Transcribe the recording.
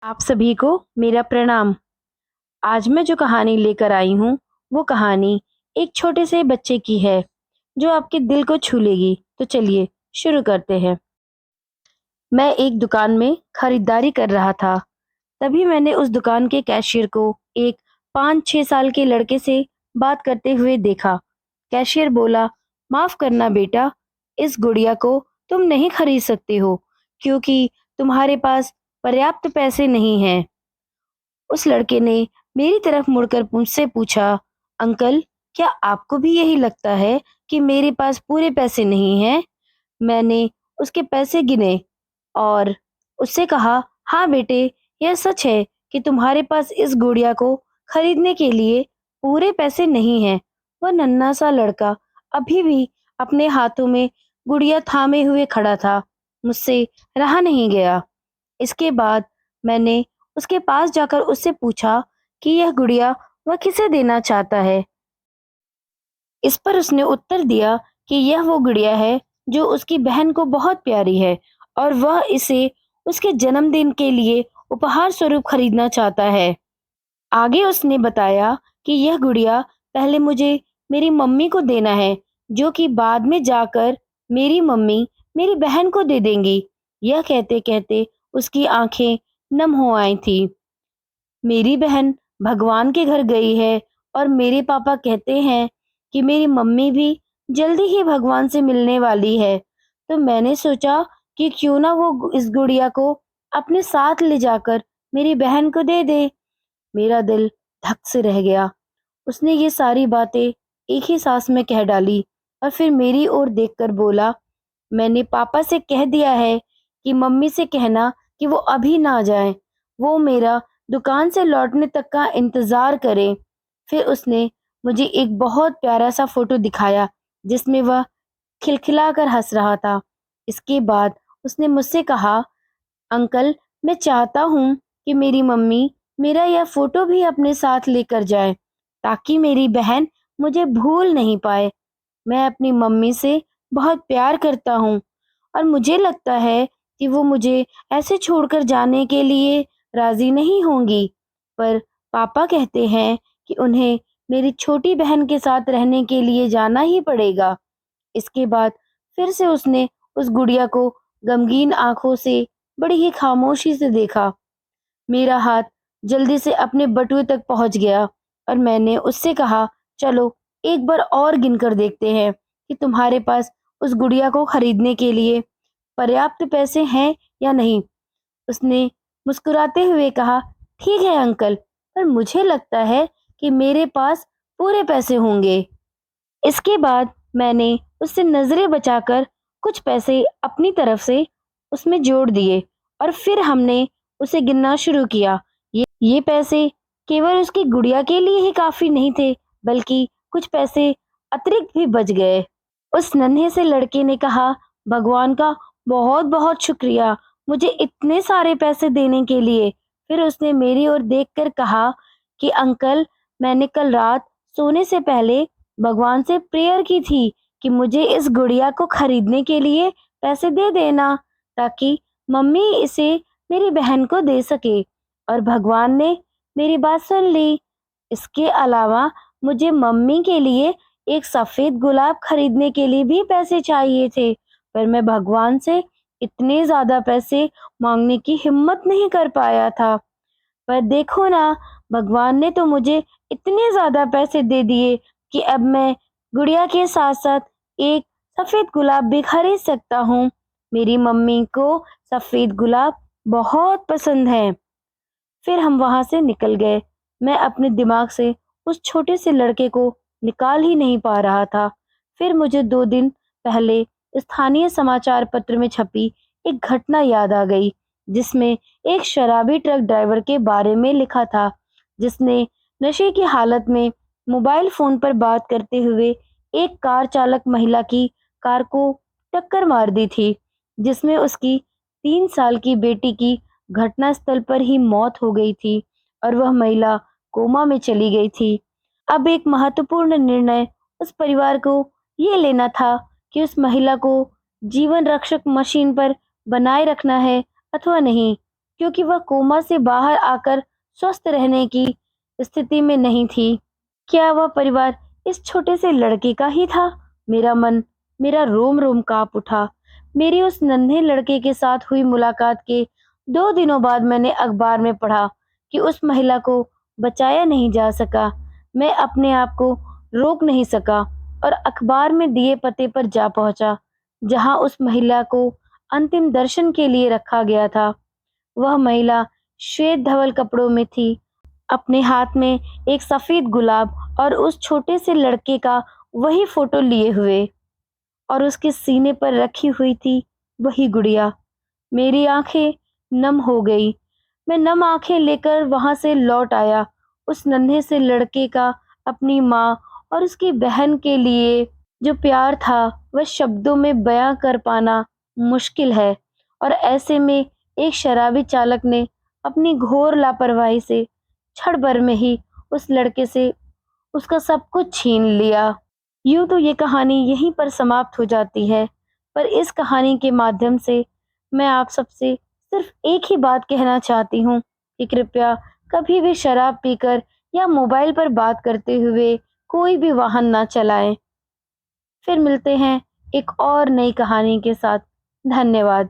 आप सभी को मेरा प्रणाम। आज मैं जो कहानी लेकर आई हूँ, वो कहानी एक छोटे से बच्चे की है, जो आपके दिल को छू लेगी। तो चलिए शुरू करते हैं। मैं एक दुकान में खरीदारी कर रहा था। तभी मैंने उस दुकान के कैशियर को एक 5-6 साल के लड़के से बात करते हुए देखा। कैशियर बोला, माफ करना बेटा, इस गुड़िया को तुम नहीं खरीद सकते हो, क्योंकि तुम्हारे पास पर्याप्त पैसे नहीं हैं। उस लड़के ने मेरी तरफ मुड़कर मुझसे पूछा, अंकल, क्या आपको भी यही लगता है कि मेरे पास पूरे पैसे नहीं हैं? मैंने उसके पैसे गिने और उससे कहा, हाँ बेटे, यह सच है कि तुम्हारे पास इस गुड़िया को खरीदने के लिए पूरे पैसे नहीं हैं। वह नन्हा सा लड़का अभी भी अपने हाथों में गुड़िया थामे हुए खड़ा था। मुझसे रहा नहीं गया। इसके बाद मैंने उसके पास जाकर उससे पूछा कि यह गुड़िया वह किसे देना चाहता है। इस पर उसने उत्तर दिया कि यह वो गुड़िया है जो उसकी बहन को बहुत प्यारी है और वह इसे उसके जन्मदिन के लिए उपहार स्वरूप खरीदना चाहता है। आगे उसने बताया कि यह गुड़िया पहले मुझे मेरी मम्मी को देना है, जो कि बाद में जाकर मेरी मम्मी मेरी बहन को दे देंगी। यह कहते कहते उसकी आंखें नम हो आई थी। मेरी बहन भगवान के घर गई है और मेरे पापा कहते हैं कि मेरी मम्मी भी जल्दी ही भगवान से मिलने वाली है। तो मैंने सोचा कि क्यों ना वो इस गुड़िया को अपने साथ ले जाकर मेरी बहन को दे दे। मेरा दिल धक से रह गया। उसने ये सारी बातें एक ही सांस में कह डाली और फिर मेरी ओर देखकर बोला, मैंने पापा से कह दिया है कि मम्मी से कहना कि वो अभी ना जाए, वो मेरा दुकान से लौटने तक का इंतजार करें। फिर उसने मुझे एक बहुत प्यारा सा फोटो दिखाया, जिसमें वह खिलखिलाकर हंस रहा था। इसके बाद उसने मुझसे कहा, अंकल, मैं चाहता हूँ कि मेरी मम्मी मेरा यह फोटो भी अपने साथ लेकर जाए, ताकि मेरी बहन मुझे भूल नहीं पाए। मैं अपनी मम्मी से बहुत प्यार करता हूँ और मुझे लगता है कि वो मुझे ऐसे छोड़कर जाने के लिए राजी नहीं होंगी। पर पापा कहते हैं कि उन्हें मेरी छोटी बहन के साथ रहने के लिए जाना ही पड़ेगा। इसके बाद फिर से उसने उस गुड़िया को गमगीन आंखों से बड़ी ही खामोशी से देखा। मेरा हाथ जल्दी से अपने बटुए तक पहुंच गया और मैंने उससे कहा, चलो एक बार और गिनकर देखते हैं कि तुम्हारे पास उस गुड़िया को खरीदने के लिए पर्याप्त पैसे हैं या नहीं। उसने मुस्कुराते हुए कहा, ठीक है अंकल, पर मुझे लगता है कि मेरे पास पूरे पैसे होंगे। इसके बाद मैंने उससे नजरें बचाकर कुछ पैसे अपनी तरफ से उसमें जोड़ दिए और फिर हमने उसे गिनना शुरू किया। ये पैसे केवल उसकी गुड़िया के लिए ही काफी नहीं थे, बल्कि कुछ पैसे अतिरिक्त भी बच गए। उस नन्हे से लड़के ने कहा, भगवान का बहुत बहुत शुक्रिया मुझे इतने सारे पैसे देने के लिए। फिर उसने मेरी ओर देखकर कहा कि अंकल, मैंने कल रात सोने से पहले भगवान से प्रेयर की थी कि मुझे इस गुड़िया को खरीदने के लिए पैसे दे देना, ताकि मम्मी इसे मेरी बहन को दे सके। और भगवान ने मेरी बात सुन ली। इसके अलावा मुझे मम्मी के लिए एक सफेद गुलाब खरीदने के लिए भी पैसे चाहिए थे, पर मैं भगवान से इतने ज्यादा पैसे मांगने की हिम्मत नहीं कर पाया था। पर देखो ना, भगवान ने तो मुझे इतने ज्यादा पैसे दे दिए कि अब मैं गुड़िया के साथ साथ एक सफेद गुलाब भी खरीद सकता हूँ। मेरी मम्मी को सफेद गुलाब बहुत पसंद है। फिर हम वहां से निकल गए। मैं अपने दिमाग से उस छोटे से लड़के को निकाल ही नहीं पा रहा था। फिर मुझे 2 दिन पहले स्थानीय समाचार पत्र में छपी एक घटना याद आ गई, जिसमें एक शराबी ट्रक ड्राइवर के बारे में लिखा था, जिसने नशे की हालत में मोबाइल फोन पर बात करते हुए एक कार चालक महिला की कार को टक्कर मार दी थी, जिसमें उसकी 3 साल की बेटी की घटनास्थल पर ही मौत हो गई थी और वह महिला कोमा में चली गई थी। अब एक महत्वपूर्ण निर्णय उस परिवार को ये लेना था कि उस महिला को जीवन रक्षक मशीन पर बनाए रखना है अथवा नहीं। क्योंकि वह कोमा से बाहर आकर स्वस्थ रहने की स्थिति में नहीं थी। क्या वह परिवार इस छोटे से लड़के का ही था? मेरा रोम रोम कांप उठा। मेरी उस नन्हे लड़के के साथ हुई मुलाकात के 2 दिनों बाद मैंने अखबार में पढ़ा कि उस महिला को बचाया नहीं जा सका। मैं अपने आप को रोक नहीं सका और अखबार में दिए पते पर जा पहुंचा, जहां उस महिला को अंतिम दर्शन के लिए रखा गया था। वह महिला श्वेत धवल कपड़ों में थी, अपने हाथ में एक सफेद गुलाब और उस छोटे से लड़के का वही फोटो लिए हुए, और उसके सीने पर रखी हुई थी वही गुड़िया। मेरी आंखें नम हो गई। मैं नम आंखें लेकर वहां से लौट आया। उस नन्हे से लड़के का अपनी माँ और उसकी बहन के लिए जो प्यार था, वह शब्दों में बयां कर पाना मुश्किल है। और ऐसे में एक शराबी चालक ने अपनी घोर लापरवाही से क्षण भर में ही उस लड़के से उसका सब कुछ छीन लिया। यूं तो ये कहानी यहीं पर समाप्त हो जाती है, पर इस कहानी के माध्यम से मैं आप सबसे सिर्फ एक ही बात कहना चाहती हूँ कि कृपया कभी भी शराब पीकर या मोबाइल पर बात करते हुए कोई भी वाहन ना चलाएं। फिर मिलते हैं एक और नई कहानी के साथ। धन्यवाद।